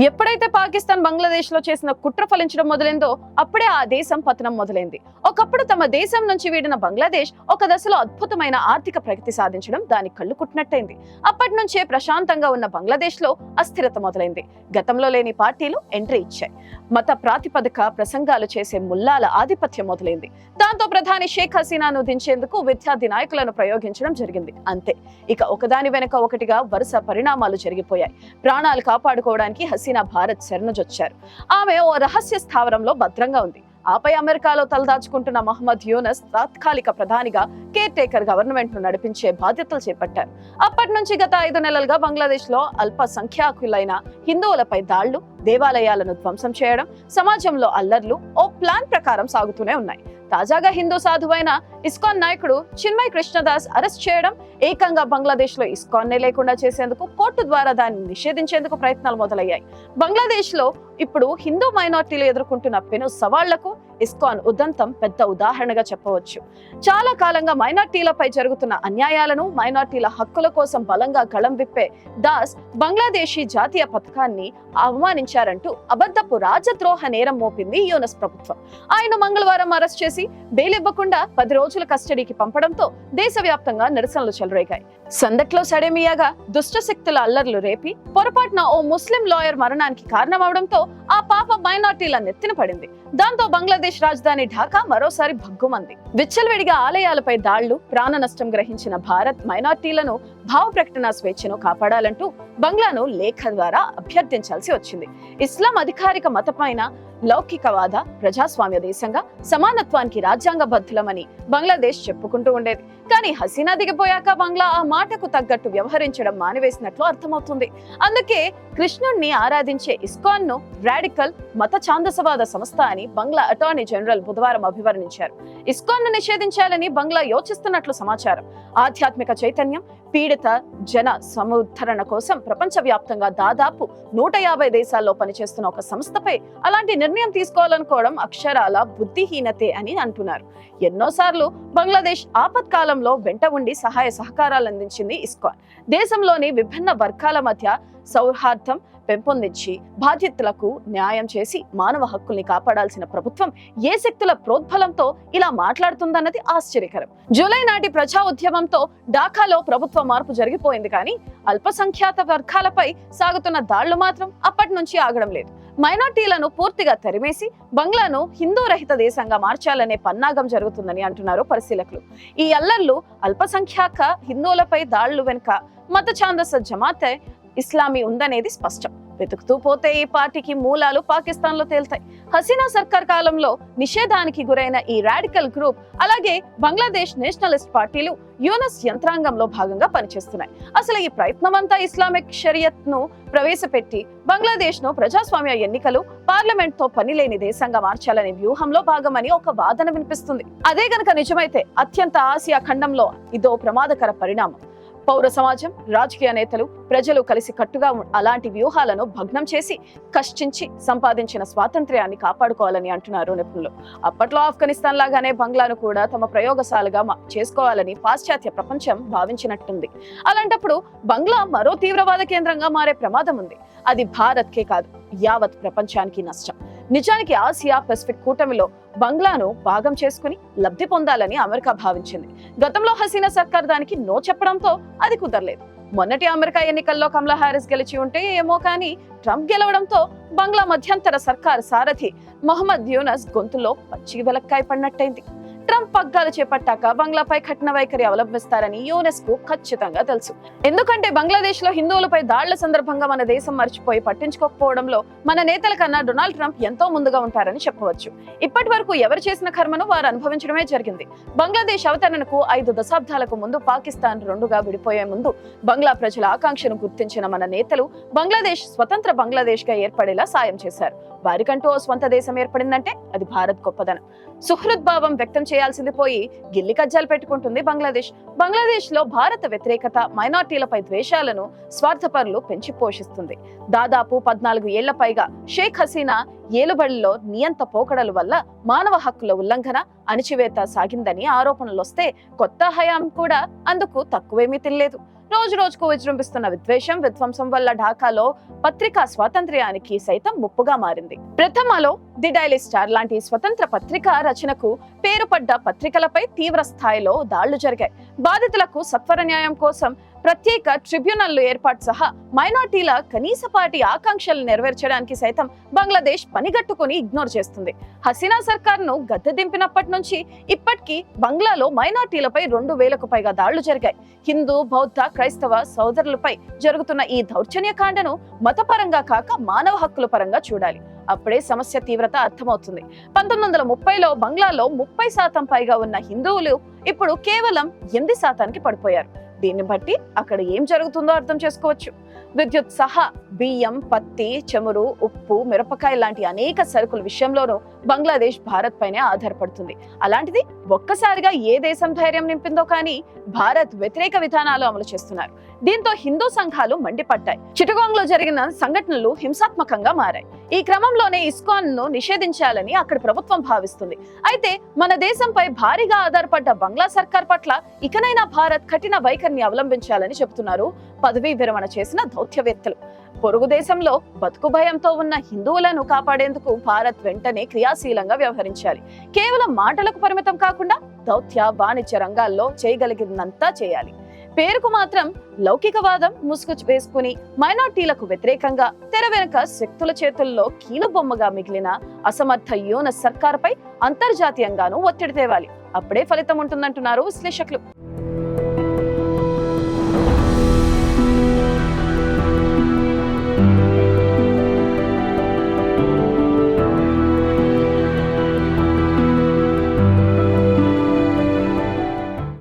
ఎప్పుడైతే పాకిస్తాన్ బంగ్లాదేశ్ లో చేసిన కుట్ర ఫలించడం మొదలైందో అప్పుడే ఆ దేశం పతనం మొదలైంది. ఒకప్పుడు తమ దేశం నుంచి వీడిన బంగ్లాదేశ్ ఒక దశలో అద్భుతమైన ఆర్థిక ప్రగతి సాధించడం దాని కళ్ళు కుట్టినట్టయింది. అప్పటి నుంచే ప్రశాంతంగా ఉన్న బంగ్లాదేశ్ లో అస్థిరత మొదలైంది. గతంలో లేని పార్టీలు ఎంట్రీ ఇచ్చాయి. మత ప్రాతిపదిక ప్రసంగాలు చేసే ముల్లాల ఆధిపత్యం మొదలైంది. దాంతో ప్రధాని షేక్ హసీనాను దించేందుకు విద్యార్థి నాయకులను ప్రయోగించడం జరిగింది. అంతే, ఇక ఒకదాని వెనక ఒకటిగా వరుస పరిణామాలు జరిగిపోయాయి. ప్రాణాలు కాపాడుకోవడానికి హసీనా భారత్ శరణుజొచ్చారు. ఆమె ఓ రహస్య స్థావరంలో భద్రంగా ఉంది. ఆపై అమెరికాలో తలదాచుకుంటున్న మహమ్మద్ యూనస్ తాత్కాలిక ప్రధానిగా కేర్ టేకర్ గవర్నమెంట్ ను నడిపించే బాధ్యతలు చేపట్టారు. అప్పటి నుంచి గత 5 నెలలుగా బంగ్లాదేశ్ లో అల్ప సంఖ్యాకులైన హిందువులపై దాళ్లు, దేవాలయాలను ధ్వంసం చేయడం, సమాజంలో అల్లర్లు ఓ ప్లాన్ ప్రకారం సాగుతూనే ఉన్నాయి. తాజాగా హిందూ సాధువైన ఇస్కాన్ నాయకుడు చిన్మయ్ కృష్ణదాస్ అరెస్ట్ చేయడం, ఏకంగా బంగ్లాదేశ్ లో ఇస్కాన్ నే లేకుండా చేసేందుకు కోర్టు ద్వారా దాన్ని నిషేధించేందుకు ప్రయత్నాలు మొదలయ్యాయి. బంగ్లాదేశ్ లో ఇప్పుడు హిందూ మైనార్టీలు ఎదుర్కొంటున్న పెను సవాళ్లకు ఇస్కాన్ ఉదంతం పెద్ద ఉదాహరణగా చెప్పవచ్చు. చాలా కాలంగా మైనార్టీలపై జరుగుతున్న అన్యాయాలను, మైనార్టీల హక్కుల కోసం బలంగా గళం విప్పే దాస్ బంగ్లాదేశీ జాతీయ పథకాన్ని అవమానించారంటూ అబద్ధపు రాజద్రోహ నేరం మోపింది యూనస్ ప్రభుత్వం. ఆయన మంగళవారం అరెస్ట్ చేసి బెయిల్ ఇవ్వకుండా 10 రోజుల కస్టడీకి పంపడంతో దేశవ్యాప్తంగా నిరసనలు చెలరేగాయి. సందట్లో సడేమియాగా దుష్ట శక్తుల అల్లర్లు రేపి పొరపాటున ఓ ముస్లిం లాయర్ మరణానికి కారణమవడంతో ఆ పాప మైనార్టీల నెత్తిన పడింది. దాంతో బంగ్లాదేశ్ రాజధాని ఢాకా మరోసారి భగ్గుమంది. విచ్చలవిడిగా ఆలయాలపై దాళ్లు, ప్రాణ నష్టం గ్రహించిన భారత్ మైనార్టీలను భావ ప్రకటన స్వేచ్ఛను కాపాడాలంటూ బంగ్లాను లేఖ ద్వారా అభ్యర్థించాల్సి వచ్చింది. ఇస్లాం అధికారిక మతమైన లౌకికవాద ప్రజాస్వామ్య దేశంగా సమానత్వానికి రాజ్యాంగబద్ధులమని బంగ్లాదేశ్ చెప్పుకుంటూ ఉండేది. కానీ హసీనా దిగిపోయాక బంగ్లా ఆ మాటకు తగ్గట్టు వ్యవహరించడం మానివేసినట్లు అర్థమవుతుంది. అందుకే కృష్ణుణ్ణి ఆరాధించే ఇస్కాన్ ను రాడికల్ మత ఛాందసవాద సంస్థ అని బంగ్లా అటార్నీ జనరల్ బుధవారం అభివర్ణించారు. ఇస్కాన్ ను నిషేధించాలని బంగ్లా యోచిస్తున్నట్లు సమాచారం. ఆధ్యాత్మిక చైతన్యం, పీడిత జన సముద్ధరణ కోసం ప్రపంచవ్యాప్తంగా దాదాపు 150 దేశాల్లో పనిచేస్తున్న ఒక సంస్థపై అలాంటి నిర్ణయం తీసుకోవాలనుకోవడం అక్షరాల బుద్ధిహీనతే అని అంటున్నారు. ఎన్నోసార్లు బంగ్లాదేశ్ ఆపత్కాలంలో వెంట ఉండి సహాయ సహకారాలు అందించింది ఇస్కాన్. దేశంలోని విభిన్న వర్గాల మధ్య సౌహార్దం పెంపొందించి బాధ్యతలకు న్యాయం చేసి మానవ హక్కుల్ని కాపాడాల్సిన ప్రభుత్వం ఏ శక్తుల ప్రోద్బలంతో ఇలా మాట్లాడుతుందన్నది ఆశ్చర్యకరం. జూలై నాటి ప్రజా ఉద్యమంతో ఢాకాలో ప్రభుత్వ మార్పు జరిగిపోయింది, కానీ అల్పసంఖ్యాత వర్గాలపై సాగుతున్న దాళ్లు మాత్రం అప్పటి నుంచి ఆగడం లేదు. మైనార్టీలను పూర్తిగా తరిమేసి బంగ్లాను హిందూ రహిత దేశంగా మార్చాలనే పన్నాగం జరుగుతుందని అంటున్నారు పరిశీలకులు. ఈ అల్లర్లు అల్పసంఖ్యాక హిందువులపై దాళ్లు వెనుక మత ఛాందస జమాతే ఇస్లామీ ఉందనేది స్పష్టం. వెతుకుతూ పోతే ఈ పార్టీకి మూలాలు పాకిస్తాన్ లో తేల్తాయి. హసీనా సర్కార్ కాలంలో నిషేధానికి గురైన ఈ రాడికల్ గ్రూప్, అలాగే బంగ్లాదేశ్ నేషనలిస్ట్ పార్టీలు యూనస్ యంత్రాంగంలో భాగంగా పనిచేస్తున్నాయి. అసలు ఈ ప్రయత్నమంతా ఇస్లామిక్ షరియత్ ను ప్రవేశపెట్టి బంగ్లాదేశ్ ను ప్రజాస్వామ్య ఎన్నికలు, పార్లమెంట్ తో పని లేని దేశంగా మార్చాలనే వ్యూహంలో భాగమని ఒక వాదన వినిపిస్తుంది. అదే గనక నిజమైతే అత్యంత ఆసియా ఖండంలో ఇదో ప్రమాదకర పరిణామం. పౌర సమాజం, రాజకీయ నేతలు, ప్రజలు కలిసి కట్టుగా అలాంటి వ్యూహాలను భగ్నం చేసి కష్టించి సంపాదించిన స్వాతంత్ర్యాన్ని కాపాడుకోవాలని అంటున్నారు నిపుణులు. అప్పట్లో ఆఫ్ఘనిస్తాన్ లాగానే బంగ్లాను కూడా తమ ప్రయోగశాలగా చేసుకోవాలని పాశ్చాత్య ప్రపంచం భావించినట్టుంది. అలాంటప్పుడు బంగ్లా మరో తీవ్రవాద కేంద్రంగా మారే ప్రమాదం ఉంది. అది భారత్కే కాదు, యావత్ ప్రపంచానికి నష్టం. నిజానికి ఆసియా పెసిఫిక్ కూటమిలో బంగ్లాను భాగం చేసుకుని లబ్ధి పొందాలని అమెరికా భావించింది. గతంలో హసీనా సర్కార్ దానికి నో చెప్పడంతో అది కుదరలేదు. మొన్నటి అమెరికా ఎన్నికల్లో కమలా హారిస్ గెలిచి ఉంటే ఏమో, కానీ ట్రంప్ గెలవడంతో బంగ్లా మధ్యంతర సర్కార్ సారథి మహమ్మద్ యూనస్ గొంతులో పచ్చి వెలక్కాయ పడినట్టయింది. ట్రంప్ పగ్గాలు చేపట్టాక బంగ్లాపై కఠిన వైఖరి అవలంబిస్తారని యూనస్ కు ఖచ్చితంగా తెలుసు. ఎందుకంటే బంగ్లాదేశ్ లో హిందువులపై దాళ్ల సందర్భంగా మన దేశం మర్చిపోయి పట్టించుకోకపోవడంలో మన నేతల కన్నా డొనాల్డ్ ట్రంప్ ఎంతో ముందుగా ఉంటారని చెప్పవచ్చు. ఇప్పటి వరకు ఎవరు చేసిన కర్మను వారు అనుభవించడమే జరిగింది. బంగ్లాదేశ్ అవతరణకు 5 దశాబ్దాలకు ముందు పాకిస్తాన్ 2గా విడిపోయే ముందు బంగ్లా ప్రజల ఆకాంక్షను గుర్తించిన మన నేతలు బంగ్లాదేశ్ స్వతంత్ర బంగ్లాదేశ్ గా ఏర్పడేలా సాయం చేశారు. వారికంటూ ఓ స్వంత దేశం ఏర్పడిందంటే అది భారత్ గొప్పదనం. సుహృద్భావం వ్యక్తం చేయాల్సింది పోయి గిల్లి కజ్జాలు పెట్టుకుంటుంది బంగ్లాదేశ్. బంగ్లాదేశ్ లో భారత వ్యతిరేకత, మైనార్టీలపై ద్వేషాలను స్వార్థపరులు పెంచి పోషిస్తుంది. దాదాపు 14 ఏళ్ల పైగా షేక్ హసీనా ఏలుబడిలో నియంత పోకడల వల్ల మానవ హక్కుల ఉల్లంఘన, అణిచివేత సాగిందని ఆరోపణలొస్తే కొత్త హయాం కూడా అందుకు తక్కువేమీ తినలేదు. రోజు రోజుకు విజృంభిస్తున్న విద్వేషం విధ్వంసం వల్ల ఢాకాలో పత్రికా స్వాతంత్ర్యానికి సైతం ముప్పుగా మారింది. ప్రథమలో ది డైలీ స్టార్ లాంటి స్వతంత్ర పత్రిక రచనకు పేరుపడ్డ పత్రికలపై తీవ్ర స్థాయిలో దాళ్లు జరిగాయి. బాధితులకు సత్వర న్యాయం కోసం ప్రత్యేక ట్రిబ్యునల్లు ఏర్పాటు సహా మైనార్టీల కనీసపాటి ఆకాంక్షలు నెరవేర్చడానికి సైతం బంగ్లాదేశ్ పనిగట్టుకుని ఇగ్నోర్ చేస్తుంది. హసీనా సర్కార్ను గద్దె దింపినప్పటి నుంచి ఇప్పటికీ బంగ్లాలో మైనార్టీలపై 2000కు పైగా దాళ్లు జరిగాయి. హిందూ, బౌద్ధ, క్రైస్తవ సోదరులపై జరుగుతున్న ఈ దౌర్జన్యకాండను మతపరంగా కాక మానవ హక్కుల పరంగా చూడాలి. అప్పుడే సమస్య తీవ్రత అర్థమవుతుంది. 1930లో బంగ్లాలో 30% పైగా ఉన్న హిందువులు ఇప్పుడు కేవలం 8%కి పడిపోయారు. దీన్ని బట్టి అక్కడ ఏం జరుగుతుందో అర్థం చేసుకోవచ్చు. విద్యుత్ సహా బియ్యం, పత్తి, చమురు, ఉప్పు, మిరపకాయ లాంటి అనేక సరుకుల విషయంలోనూ బంగ్లాదేశ్ భారత్ పైనే ఆధారపడుతుంది. అలాంటిది ఒక్కసారిగా ఏ దేశం ధైర్యం నింపిందో కానీ భారత్ వ్యతిరేక విధానాలు అమలు చేస్తున్నారు. దీంతో హిందూ సంఘాలు మండిపడ్డాయి. చిటగాంగ్ లో జరిగిన సంఘటనలు హింసాత్మకంగా మారాయి. ఈ క్రమంలోనే ఇస్కాన్ ను నిషేధించాలని అక్కడ ప్రభుత్వం భావిస్తుంది. అయితే మన దేశంపై భారీగా ఆధారపడ్డ బంగ్లా సర్కార్ పట్ల ఇకనైనా భారత్ కఠిన వైఖరిని అవలంబించాలని చెబుతున్నారు పదవీ విరమణ చేసిన దౌత్యవేత్తలు. పొరుగు దేశంలో బతుకు భయంతో ఉన్న హిందువులను కాపాడేందుకు భారత్ వెంటనే క్రియాశీలంగా వ్యవహరించాలి. కేవలం మాటలకు పరిమితం కాకుండా దౌత్య, వాణిజ్య రంగాల్లో చేయగలిగినంతా చేయాలి. పేరుకు మాత్రం లౌకికవాదం ముసుగు వేసుకుని మైనార్టీలకు వ్యతిరేకంగా తెర వెనుక శక్తుల చేతుల్లో కీలుబొమ్మగా మిగిలిన అసమర్థ యూనస్ సర్కారుపై అంతర్జాతీయంగానూ ఒత్తిడి తేవాలి. అప్పుడే ఫలితం ఉంటుందంటున్నారు విశ్లేషకులు.